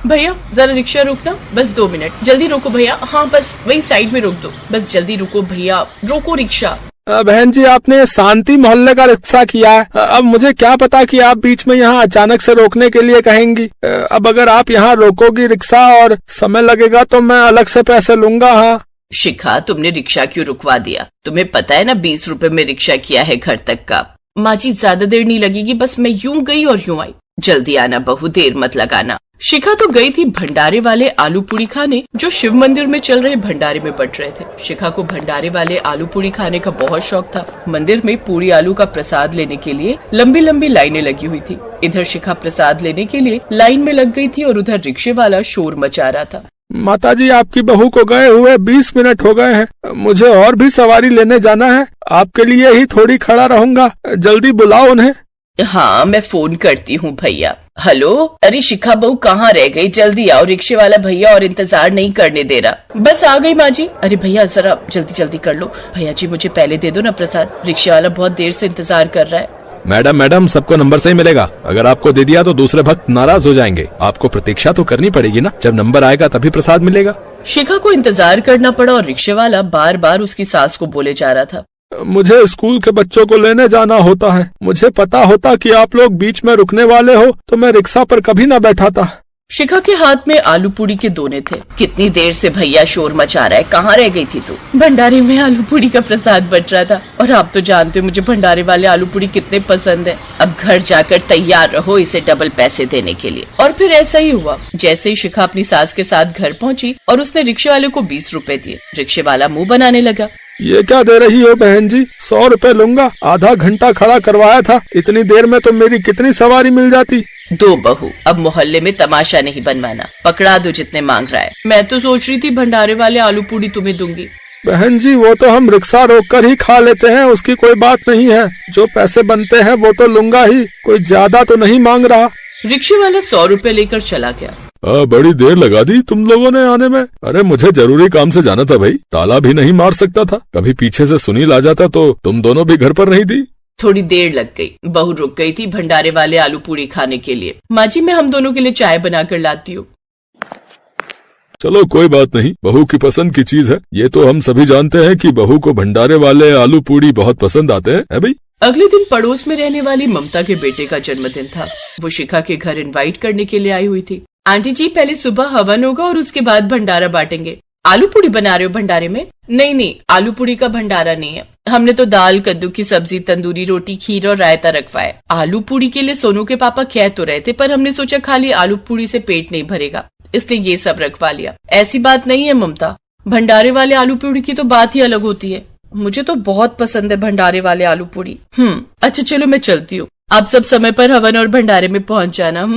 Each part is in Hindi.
भैया जरा रिक्शा रोकना, बस 2 मिनट, जल्दी रोको भैया। हाँ बस वही साइड में रोक दो, बस जल्दी रुको भैया, रोको रिक्शा। बहन जी, आपने शांति मोहल्ले का रिक्शा किया है, अब मुझे क्या पता कि आप बीच में यहाँ अचानक से रोकने के लिए कहेंगी। अब अगर आप यहाँ रोकोगी रिक्शा और समय लगेगा तो मैं अलग से पैसे लूंगा। हाँ शिखा, तुमने रिक्शा क्यों रुकवा दिया? तुम्हें पता है ना 20 रुपए में रिक्शा किया है घर तक का। माँ जी ज्यादा देर नहीं लगेगी, बस मैं यूं गई और यूं आई, जल्दी आना बहू, देर मत लगाना। शिखा तो गई थी भंडारे वाले आलू पूरी खाने जो शिव मंदिर में चल रहे भंडारे में बट रहे थे। शिखा को भंडारे वाले आलू पूरी खाने का बहुत शौक था। मंदिर में पूरी आलू का प्रसाद लेने के लिए लंबी लंबी लाइनें लगी हुई थी। इधर शिखा प्रसाद लेने के लिए लाइन में लग गई थी और उधर रिक्शे वाला शोर मचा रहा था। माताजी, आपकी बहू को गए हुए 20 मिनट हो गए हैं, मुझे और भी सवारी लेने जाना है, आपके लिए ही थोड़ी खड़ा रहूंगा, जल्दी बुलाओ उन्हें। हाँ मैं फोन करती हूँ भैया। हेलो, अरे शिखा बहू कहाँ रह गई? जल्दी आओ, रिक्शे वाला भैया और इंतजार नहीं करने दे रहा। बस आ गई माँ जी। अरे भैया जरा जल्दी जल्दी कर लो। भैया जी मुझे पहले दे दो ना प्रसाद, रिक्शे वाला बहुत देर से इंतजार कर रहा है। मैडम सबको नंबर से ही मिलेगा, अगर आपको दे दिया तो दूसरे भक्त नाराज हो जाएंगे, आपको प्रतीक्षा तो करनी पड़ेगी ना, जब नंबर आएगा तभी प्रसाद मिलेगा। शिखा को इंतजार करना पड़ा और रिक्शे वाला बार बार उसकी सास को बोले जा रहा था। मुझे स्कूल के बच्चों को लेने जाना होता है, मुझे पता होता कि आप लोग बीच में रुकने वाले हो तो मैं रिक्शा पर कभी न बैठाता। शिखा के हाथ में आलू पूरी के दोने थे। कितनी देर से भैया शोर मचा रहा है, कहाँ रह गई थी तू? भंडारे में आलू पूरी का प्रसाद बट रहा था और आप तो जानते हो मुझे भंडारे वाले आलू पूरी कितने पसंद है। अब घर जाकर तैयार रहो इसे डबल पैसे देने के लिए। और फिर ऐसा ही हुआ। जैसे ही शिखा अपनी सास के साथ घर पहुँची और उसने रिक्शे वाले को 20 रुपए दिए, रिक्शे वाला मुँह बनाने लगा। ये क्या दे रही हो बहन जी? 100 रुपए लूंगा, आधा घंटा खड़ा करवाया था, इतनी देर में तो मेरी कितनी सवारी मिल जाती। दो बहू, अब मोहल्ले में तमाशा नहीं बनवाना, पकड़ा दो जितने मांग रहा है। मैं तो सोच रही थी भंडारे वाले आलू पूरी तुम्हें दूंगी। बहन जी वो तो हम रिक्शा रोककर ही खा लेते हैं, उसकी कोई बात नहीं है, जो पैसे बनते हैं वो तो लूंगा ही, कोई ज्यादा तो नहीं मांग रहा। रिक्शे वाला 100 रुपए लेकर चला गया। बड़ी देर लगा दी तुम लोगों ने आने में। अरे मुझे जरूरी काम से जाना था भाई, ताला भी नहीं मार सकता था, कभी पीछे से सुनील आ जाता तो तुम दोनों भी घर पर नहीं थी। थोड़ी देर लग गई, बहू रुक गई थी भंडारे वाले आलू पूरी खाने के लिए। माँ जी मैं हम दोनों के लिए चाय बना कर लाती हूँ। चलो कोई बात नहीं, बहू की पसंद की चीज है, ये तो हम सभी जानते हैं कि बहू को भंडारे वाले आलू पूरी बहुत पसंद आते हैं, है भाई। अगले दिन पड़ोस में रहने वाली ममता के बेटे का जन्मदिन था। वो शिखा के घर इनवाइट करने के लिए आई हुई थी। आंटी जी पहले सुबह हवन होगा और उसके बाद भंडारा बांटेंगे। आलू पूरी बना रहे हो भंडारे में? नहीं, आलू पूरी का भंडारा नहीं है, हमने तो दाल, कद्दू की सब्जी, तंदूरी रोटी, खीर और रायता रखवा है। आलू पूरी के लिए सोनू के पापा कह तो रहे थे, पर हमने सोचा खाली आलू पूरी से पेट नहीं भरेगा, इसलिए ये सब रखवा लिया। ऐसी बात नहीं है ममता, भंडारे वाले आलू पूरी की तो बात ही अलग होती है। मुझे तो बहुत पसंद है भंडारे वाले आलू पूरी। अच्छा चलो मैं चलती हूँ, आप सब समय पर हवन और भंडारे में पहुँच जाना।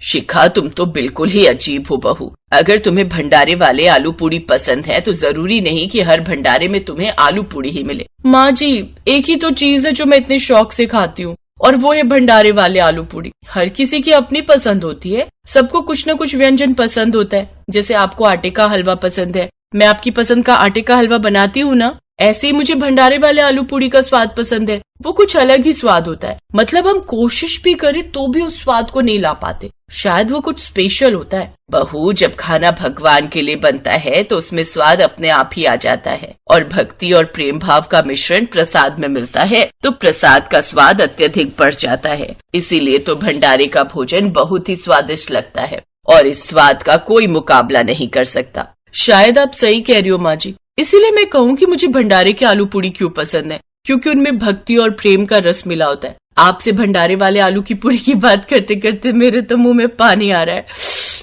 शिखा तुम तो बिल्कुल ही अजीब हो बहू, अगर तुम्हें भंडारे वाले आलू पूरी पसंद है तो जरूरी नहीं कि हर भंडारे में तुम्हें आलू पूरी ही मिले। माँ जी एक ही तो चीज है जो मैं इतने शौक से खाती हूँ और वो है भंडारे वाले आलू पूरी। हर किसी की अपनी पसंद होती है, सबको कुछ न कुछ व्यंजन पसंद होता है। जैसे आपको आटे का हलवा पसंद है, मैं आपकी पसंद का आटे का हलवा बनाती हूँ ना, ऐसे ही मुझे भंडारे वाले आलू पूरी का स्वाद पसंद है। वो कुछ अलग ही स्वाद होता है, मतलब हम कोशिश भी करें तो भी उस स्वाद को नहीं ला पाते, शायद वो कुछ स्पेशल होता है। बहू जब खाना भगवान के लिए बनता है तो उसमें स्वाद अपने आप ही आ जाता है, और भक्ति और प्रेम भाव का मिश्रण प्रसाद में मिलता है तो प्रसाद का स्वाद अत्यधिक बढ़ जाता है। इसीलिए तो भंडारे का भोजन बहुत ही स्वादिष्ट लगता है और इस स्वाद का कोई मुकाबला नहीं कर सकता। शायद आप सही कह रही हो माँ जी, इसीलिए मैं कहूँ कि मुझे भंडारे के आलू पूरी क्यों पसंद है, क्योंकि उनमें भक्ति और प्रेम का रस मिला होता है। आपसे भंडारे वाले आलू की पूरी की बात करते करते मेरे तो मुंह में पानी आ रहा है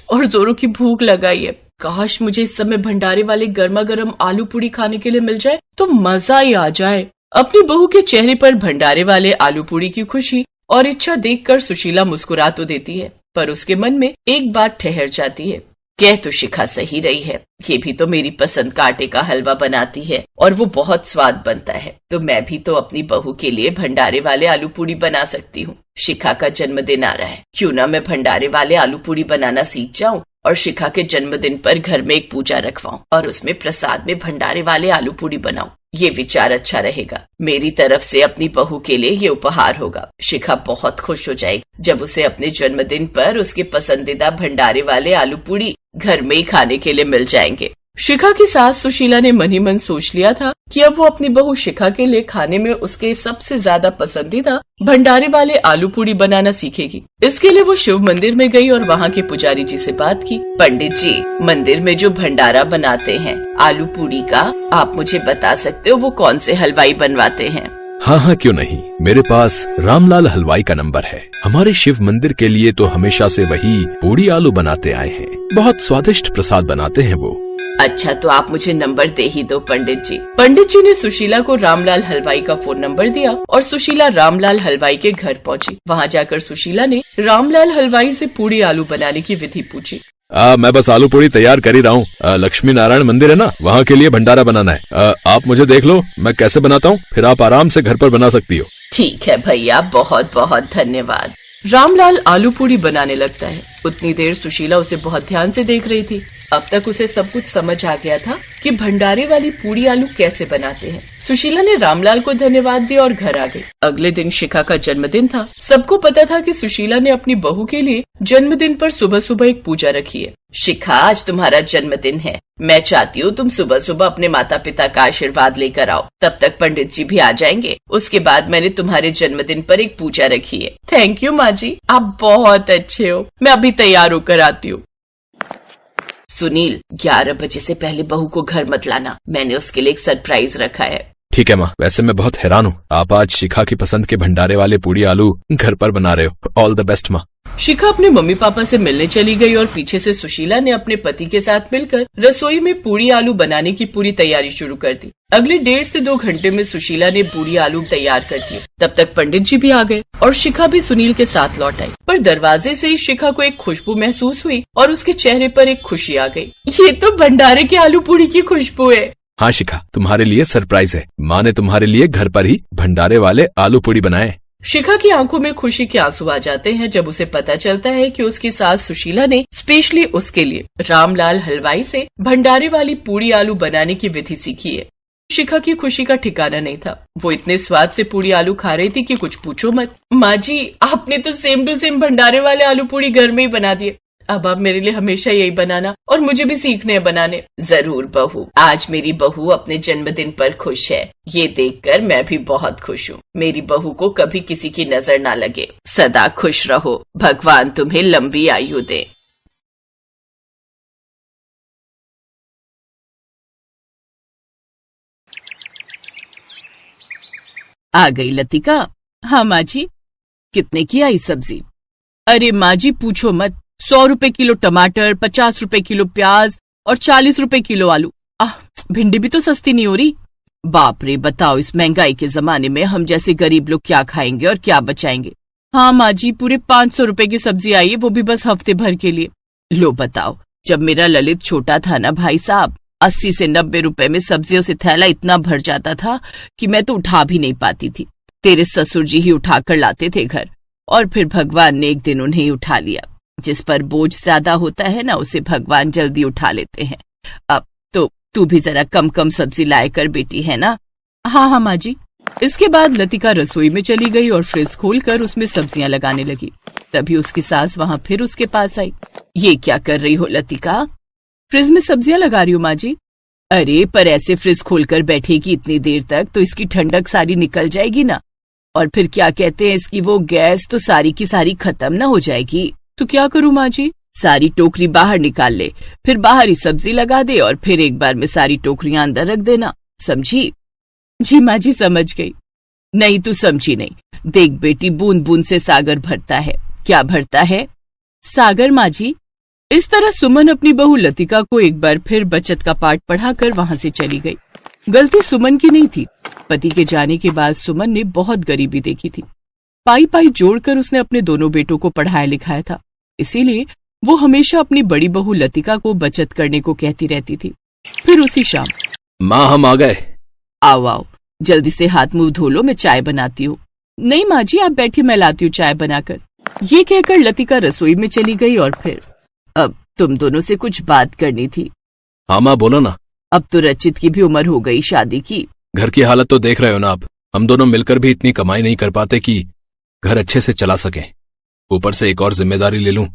और जोरों की भूख लगाई है। काश मुझे इस समय भंडारे वाले गर्मा गर्म आलू पूरी खाने के लिए मिल जाए तो मजा ही आ जाए। अपनी बहू के चेहरे पर भंडारे वाले आलू पूरी की खुशी और इच्छा देखकर सुशीला मुस्कुरा तो देती है, पर उसके मन में एक बात ठहर जाती है। कह तो शिखा सही रही है, ये भी तो मेरी पसंद का आटे का हलवा बनाती है और वो बहुत स्वाद बनता है, तो मैं भी तो अपनी बहू के लिए भंडारे वाले आलू पूरी बना सकती हूँ। शिखा का जन्मदिन आ रहा है, क्यों ना मैं भंडारे वाले आलू पूरी बनाना सीख जाऊं और शिखा के जन्मदिन पर घर में एक पूजा रखवाऊं और उसमें प्रसाद में भंडारे वाले आलू पूरी बनाऊं। ये विचार अच्छा रहेगा। मेरी तरफ से अपनी बहू के लिए ये उपहार होगा। शिखा बहुत खुश हो जाएगी जब उसे अपने जन्मदिन पर उसके पसंदीदा भंडारे वाले आलू पूड़ी घर में ही खाने के लिए मिल जाएंगे। शिखा की सास सुशीला ने मन ही मन सोच लिया था कि अब वो अपनी बहू शिखा के लिए खाने में उसके सबसे ज्यादा पसंदीदा भंडारे वाले आलू पूड़ी बनाना सीखेगी। इसके लिए वो शिव मंदिर में गई और वहाँ के पुजारी जी से बात की। पंडित जी, मंदिर में जो भंडारा बनाते हैं आलू पूड़ी का, आप मुझे बता सकते हो वो कौन से हलवाई बनवाते हैं? हाँ हाँ, क्यों नहीं, मेरे पास रामलाल हलवाई का नंबर है। हमारे शिव मंदिर के लिए तो हमेशा से वही पूड़ी आलू बनाते आए हैं। बहुत स्वादिष्ट प्रसाद बनाते हैं वो। अच्छा, तो आप मुझे नंबर दे ही दो पंडित जी। पंडित जी ने सुशीला को रामलाल हलवाई का फोन नंबर दिया और सुशीला रामलाल हलवाई के घर पहुंची। वहां जाकर सुशीला ने रामलाल हलवाई से पूड़ी आलू बनाने की विधि पूछी। मैं बस आलू पूड़ी तैयार कर ही रहा हूँ। लक्ष्मी नारायण मंदिर है ना, वहाँ के लिए भंडारा बनाना है। आप मुझे देख लो मैं कैसे बनाता हूँ, फिर आप आराम से घर पर बना सकती हो। ठीक है भैया, बहुत बहुत धन्यवाद। रामलाल आलू पूड़ी बनाने लगता है। उतनी देर सुशीला उसे बहुत ध्यान से देख रही थी। अब तक उसे सब कुछ समझ आ गया था कि भंडारे वाली पूड़ी आलू कैसे बनाते हैं। सुशीला ने रामलाल को धन्यवाद दिया और घर आ गई। अगले दिन शिखा का जन्मदिन था। सबको पता था कि सुशीला ने अपनी बहू के लिए जन्मदिन पर सुबह सुबह एक पूजा रखी है। शिखा, आज तुम्हारा जन्मदिन है। मैं चाहती हूँ तुम सुबह सुबह अपने माता पिता का आशीर्वाद लेकर आओ। तब तक पंडित जी भी आ जाएंगे। उसके बाद मैंने तुम्हारे जन्मदिन पर एक पूजा रखी है। थैंक यू माँ जी, आप बहुत अच्छे हो। मैं अभी तैयार होकर आती हूँ। सुनील, 11 बजे से पहले बहू को घर मत लाना। मैंने उसके लिए एक सरप्राइज रखा है। ठीक है माँ, वैसे मैं बहुत हैरान हूँ, आप आज शिखा की पसंद के भंडारे वाले पूड़ी आलू घर पर बना रहे हो। ऑल द बेस्ट माँ। शिखा अपने मम्मी पापा से मिलने चली गई और पीछे से सुशीला ने अपने पति के साथ मिलकर रसोई में पूड़ी आलू बनाने की पूरी तैयारी शुरू कर दी। अगले 1.5 से 2 घंटे में सुशीला ने पूड़ी आलू तैयार कर दिए। तब तक पंडित जी भी आ गए और शिखा भी सुनील के साथ लौट आई। पर दरवाजे से ही शिखा को एक खुशबू महसूस हुई और उसके चेहरे पर एक खुशी आ गई। ये तो भंडारे के आलू पूड़ी की खुशबू है। हाँ शिखा, तुम्हारे लिए सरप्राइज है। माँ ने तुम्हारे लिए घर पर ही भंडारे वाले आलू पूड़ी बनाए। शिखा की आंखों में खुशी के आंसू आ जाते हैं जब उसे पता चलता है कि उसकी सास सुशीला ने स्पेशली उसके लिए रामलाल हलवाई से भंडारे वाली पूड़ी आलू बनाने की विधि सीखी है। शिखा की खुशी का ठिकाना नहीं था। वो इतने स्वाद से पूड़ी आलू खा रही थी कि कुछ पूछो मत। माँ जी, आपने तो सेम टू सेम भंडारे वाले आलू पूड़ी घर में ही बना दिए। अब आप मेरे लिए हमेशा यही बनाना और मुझे भी सीखने हैं बनाने। जरूर बहू, आज मेरी बहू अपने जन्मदिन पर खुश है। ये देखकर मैं भी बहुत खुश हूँ। मेरी बहू को कभी किसी की नजर ना लगे। सदा खुश रहो। भगवान तुम्हें लंबी आयु दे। आ गई लतिका। हाँ माँ जी। कितने की आई सब्जी? अरे माँ जी पूछो मत। 100 रुपए किलो टमाटर, 50 रुपए किलो प्याज और 40 रुपए किलो आलू। भिंडी भी तो सस्ती नहीं हो रही। बाप रे, बताओ इस महंगाई के जमाने में हम जैसे गरीब लोग क्या खाएंगे और क्या बचाएंगे। हाँ माँ जी, पूरे 500 रुपए की सब्जी आई है, वो भी बस हफ्ते भर के लिए। लो बताओ, जब मेरा ललित छोटा था ना भाई साहब, 80 से 90 रुपए में सब्जियों से थैला इतना भर जाता था कि मैं तो उठा भी नहीं पाती थी। तेरे ससुर जी ही उठा कर लाते थे घर, और फिर भगवान ने एक दिन उन्हें उठा लिया। जिस पर बोझ ज्यादा होता है ना, उसे भगवान जल्दी उठा लेते हैं। अब तो तू भी जरा कम कम सब्जी लाए कर बेटी, है ना? हाँ हाँ माँ जी। इसके बाद लतिका रसोई में चली गई और फ्रिज खोलकर उसमें सब्जियां लगाने लगी। तभी उसकी सास वहाँ फिर उसके पास आई। ये क्या कर रही हो लतिका? फ्रिज में सब्जियां लगा रही हूँ माँ जी। अरे पर ऐसे फ्रिज खोलकर बैठेगी इतनी देर तक तो इसकी ठंडक सारी निकल जाएगी ना, और फिर क्या कहते हैं इसकी वो गैस तो सारी की सारी खत्म ना हो जाएगी। तो क्या करूँ माँ जी? सारी टोकरी बाहर निकाल ले, फिर बाहर ही सब्जी लगा दे और फिर एक बार में सारी टोकरियां अंदर रख देना, समझी? जी माँ जी, समझ गई। नहीं तू समझी नहीं। देख बेटी, बूंद बूंद से सागर भरता है। क्या भरता है? सागर माँ जी। इस तरह सुमन अपनी बहू लतिका को एक बार फिर बचत का पाठ पढ़ाकर वहाँ से चली गई। गलती सुमन की नहीं थी। पति के जाने के बाद सुमन ने बहुत गरीबी देखी थी। पाई पाई जोड़कर उसने अपने दोनों बेटों को पढ़ाया लिखाया था। इसीलिए वो हमेशा अपनी बड़ी बहू लतिका को बचत करने को कहती रहती थी। फिर उसी शाम, माँ हम आ गए। आओ आओ, जल्दी से हाथ मुंह धो लो, मैं चाय बनाती हूँ। नहीं माँ जी, आप बैठिए, मैं लाती हूँ चाय बनाकर। ये कहकर लतिका रसोई में चली गई और फिर, अब तुम दोनों से कुछ बात करनी थी। हाँ माँ बोलो ना। अब तो रचित की भी उम्र हो गई शादी की। घर की हालत तो देख रहे हो ना आप। हम दोनों मिलकर भी इतनी कमाई नहीं कर पाते कि घर अच्छे से चला सकें। ऊपर से एक और जिम्मेदारी ले लूं।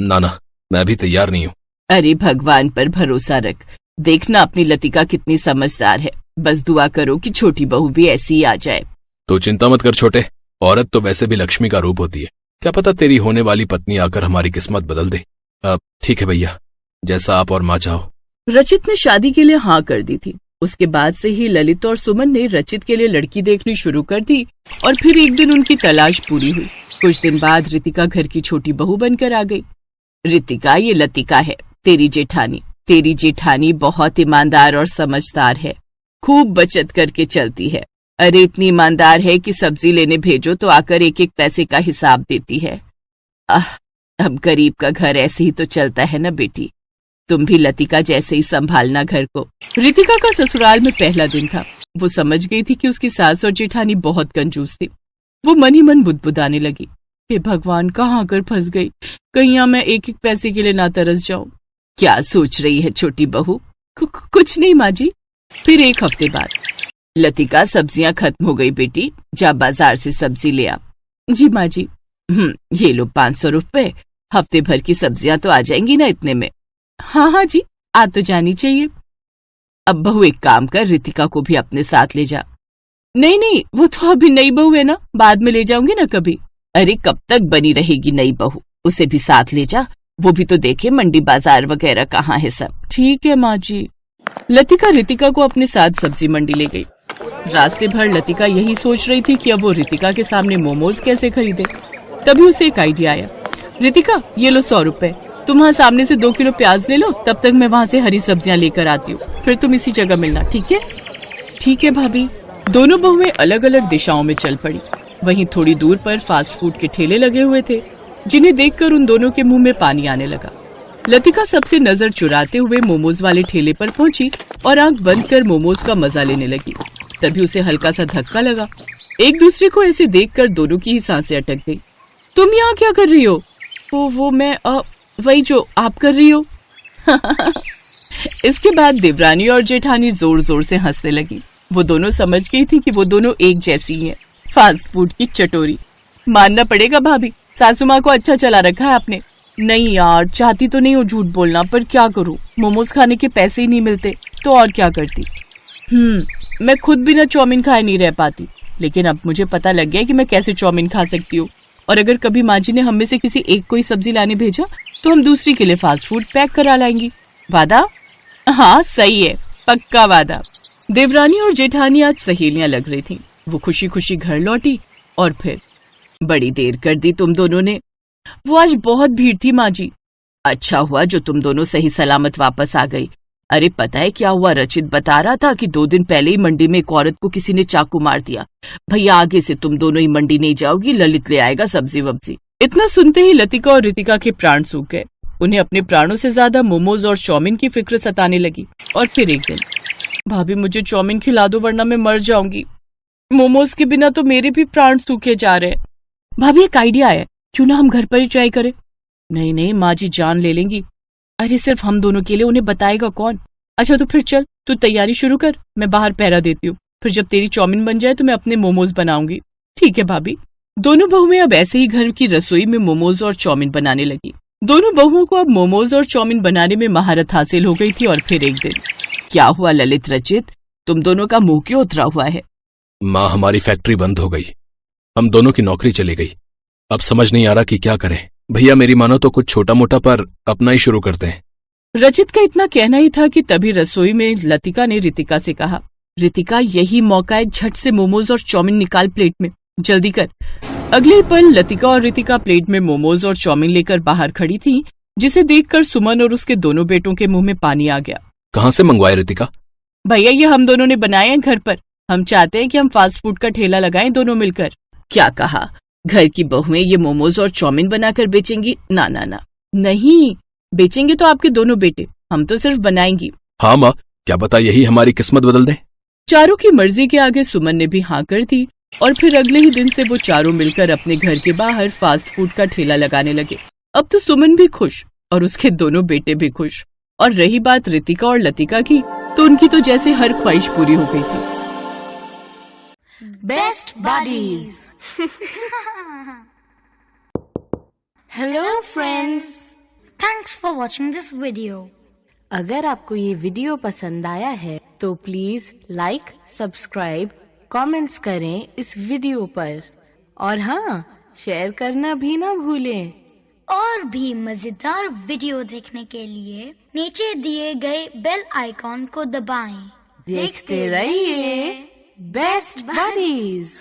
ना, मैं अभी तैयार नहीं हूं। अरे भगवान पर भरोसा रख। देखना अपनी लतिका कितनी समझदार है। बस दुआ करो कि छोटी बहू भी ऐसी ही आ जाए। तो चिंता मत कर छोटे, औरत तो वैसे भी लक्ष्मी का रूप होती है। क्या पता तेरी होने वाली पत्नी आकर हमारी किस्मत बदल दे। ठीक है भैया, जैसा आप और माँ चाहो। रचित ने शादी के लिए हाँ कर दी थी। उसके बाद से ही ललित और सुमन ने रचित के लिए लड़की देखनी शुरू कर दी और फिर एक दिन उनकी तलाश पूरी हुई। कुछ दिन बाद रितिका घर की छोटी बहू बनकर आ गई। रितिका, ये लतिका है, तेरी जेठानी। तेरी जेठानी बहुत ईमानदार और समझदार है, खूब बचत करके चलती है। अरे इतनी ईमानदार है कि सब्जी लेने भेजो तो आकर एक एक पैसे का हिसाब देती है। अब गरीब का घर ऐसे ही तो चलता है ना बेटी। तुम भी लतिका जैसे ही संभालना घर को। रितिका का ससुराल में पहला दिन था। वो समझ गई थी कि उसकी सास और जेठानी बहुत कंजूस थी। वो मन ही मन बुदबुदाने लगी, हे भगवान, कहाँ आकर फंस गई। कहीं यहाँ मैं एक एक पैसे के लिए ना तरस जाऊं। क्या सोच रही है छोटी बहू? कुछ नहीं माँ जी। फिर एक हफ्ते बाद, लतिका, सब्जियां खत्म हो गई बेटी, जा बाजार से सब्जी ले आ। जी माँ जी। ये लो 500 रुपए। हफ्ते भर की सब्जियां तो आ जाएंगी ना इतने में? हाँ जी, आ तो जानी चाहिए। अब बहू एक काम कर, रितिका को भी अपने साथ ले जा। नहीं, वो तो अभी नई बहू है ना, बाद में ले जाऊंगी ना कभी। अरे कब तक बनी रहेगी नई बहू, उसे भी साथ ले जा, वो भी तो देखे मंडी बाजार वगैरह कहाँ है सब। ठीक है माँ जी। लतिका रितिका को अपने साथ सब्जी मंडी ले गई। रास्ते भर लतिका यही सोच रही थी कि अब वो रितिका के सामने मोमोज कैसे खरीदे। तभी उसे एक आइडिया आया। रितिका, ये लो 100 रुपए, तुम वहाँ सामने से 2 किलो प्याज ले लो, तब तक मैं वहाँ से हरी सब्जियां लेकर आती हूँ, फिर तुम इसी जगह मिलना, ठीक है? ठीक है भाभी। दोनों बहुएं अलग अलग दिशाओं में चल पड़ी। वहीं थोड़ी दूर पर फास्ट फूड के ठेले लगे हुए थे, जिन्हें देखकर उन दोनों के मुंह में पानी आने लगा। लतिका सबसे नजर चुराते हुए मोमोज वाले ठेले पर पहुंची और आंख बंद कर मोमोज का मजा लेने लगी। तभी उसे हल्का सा धक्का लगा। एक दूसरे को ऐसे देखकर दोनों की ही सांसें अटक गई। तुम यहाँ क्या कर रही हो? वो मैं वही जो आप कर रही हो। इसके बाद देवरानी और जेठानी जोर जोर से हंसने लगी। वो दोनों समझ गई थी कि वो दोनों एक जैसी हैं, फास्ट फूड की चटोरी। मानना पड़ेगा भाभी, सासू माँ को अच्छा चला रखा है आपने। नहीं यार, चाहती तो नहीं हो झूठ बोलना, पर क्या करूँ, मोमोज खाने के पैसे ही नहीं मिलते तो और क्या करती। मैं खुद बिना चाउमीन खाए नहीं रह पाती, लेकिन अब मुझे पता लग गया कि मैं कैसे चाउमीन खा सकती हूँ। और अगर कभी माँ जी ने हम में से किसी एक को ही सब्जी लाने भेजा तो हम दूसरी के लिए फास्ट फूड पैक करा लाएंगी। वादा? हाँ सही है, पक्का वादा। देवरानी और जेठानी आज सहेलियां लग रही थीं। वो खुशी खुशी घर लौटी और फिर, बड़ी देर कर दी तुम दोनों ने। वो आज बहुत भीड़ थी माँ जी। अच्छा हुआ जो तुम दोनों सही सलामत वापस आ गई। अरे पता है क्या हुआ, रचित बता रहा था कि 2 दिन पहले ही मंडी में एक औरत को किसी ने चाकू मार दिया। भैया आगे से तुम दोनों ही मंडी नहीं जाओगी, ललित ले आएगा सब्जी वब्जी। इतना सुनते ही लतिका और रितिका के प्राण सूख गए। उन्हें अपने प्राणों से ज्यादा मोमोज और चाउमीन की फिक्र सताने लगी। और फिर एक दिन, भाभी मुझे चाउमीन खिला दो वरना मैं मर जाऊंगी। मोमोज के बिना तो मेरे भी प्राण सूखे जा रहे हैं। भाभी एक आइडिया है, क्यों ना हम घर पर ही ट्राई करें? नहीं, माँ जी जान ले लेंगी। अरे सिर्फ हम दोनों के लिए, उन्हें बताएगा कौन? अच्छा तो फिर चल, तू तैयारी शुरू कर, मैं बाहर पहरा देती हूँ। फिर जब तेरी चाउमीन बन जाए तो मैं अपने मोमोज बनाऊंगी। ठीक है भाभी। दोनों बहुएं अब ऐसे ही घर की रसोई में मोमोज और चाउमीन बनाने लगी। दोनों बहुओं को अब मोमोज और चाउमीन बनाने में महारत हासिल हो गई थी। और फिर एक दिन, क्या हुआ ललित, रचित, तुम दोनों का मुंह क्यों उतरा हुआ है? माँ, हमारी फैक्ट्री बंद हो गई, हम दोनों की नौकरी चली गई। अब समझ नहीं आ रहा कि क्या करें। भैया मेरी मानो तो कुछ छोटा मोटा पर अपना ही शुरू करते हैं। रचित का इतना कहना ही था कि तभी रसोई में लतिका ने रितिका से कहा, रितिका यही मौका है, झट से मोमोज और चाउमीन निकाल प्लेट में, जल्दी कर। अगले पल लतिका और रितिका प्लेट में मोमोज और चाउमीन लेकर बाहर खड़ी थी, जिसे देखकर सुमन और उसके दोनों बेटों के मुंह में पानी आ गया। कहाँ से मंगवाए रितिका? भैया ये हम दोनों ने बनाए हैं घर पर। हम चाहते हैं कि हम फास्ट फूड का ठेला लगाएं दोनों मिलकर। क्या कहा? घर की बहुएं ये मोमोज और चाउमीन बनाकर बेचेंगी? ना ना ना, नहीं, बेचेंगे तो आपके दोनों बेटे, हम तो सिर्फ बनाएंगी। हाँ माँ, क्या पता यही हमारी किस्मत बदल दे। चारों की मर्जी के आगे सुमन ने भी हाँ कर दी और फिर अगले ही दिन से वो चारों मिलकर अपने घर के बाहर फास्ट फूड का ठेला लगाने लगे। अब तो सुमन भी खुश और उसके दोनों बेटे भी खुश। और रही बात रितिका और लतिका की, तो उनकी तो जैसे हर ख्वाहिश पूरी हो गई थी। Best buddies. Hello friends, thanks for watching this video. अगर आपको ये वीडियो पसंद आया है तो प्लीज लाइक, सब्सक्राइब, कमेंट्स करें इस वीडियो पर और हाँ, शेयर करना भी ना भूलें। और भी मजेदार वीडियो देखने के लिए नीचे दिए गए बेल आइकॉन को दबाएं। देखते रहिए बेस्ट बडीज।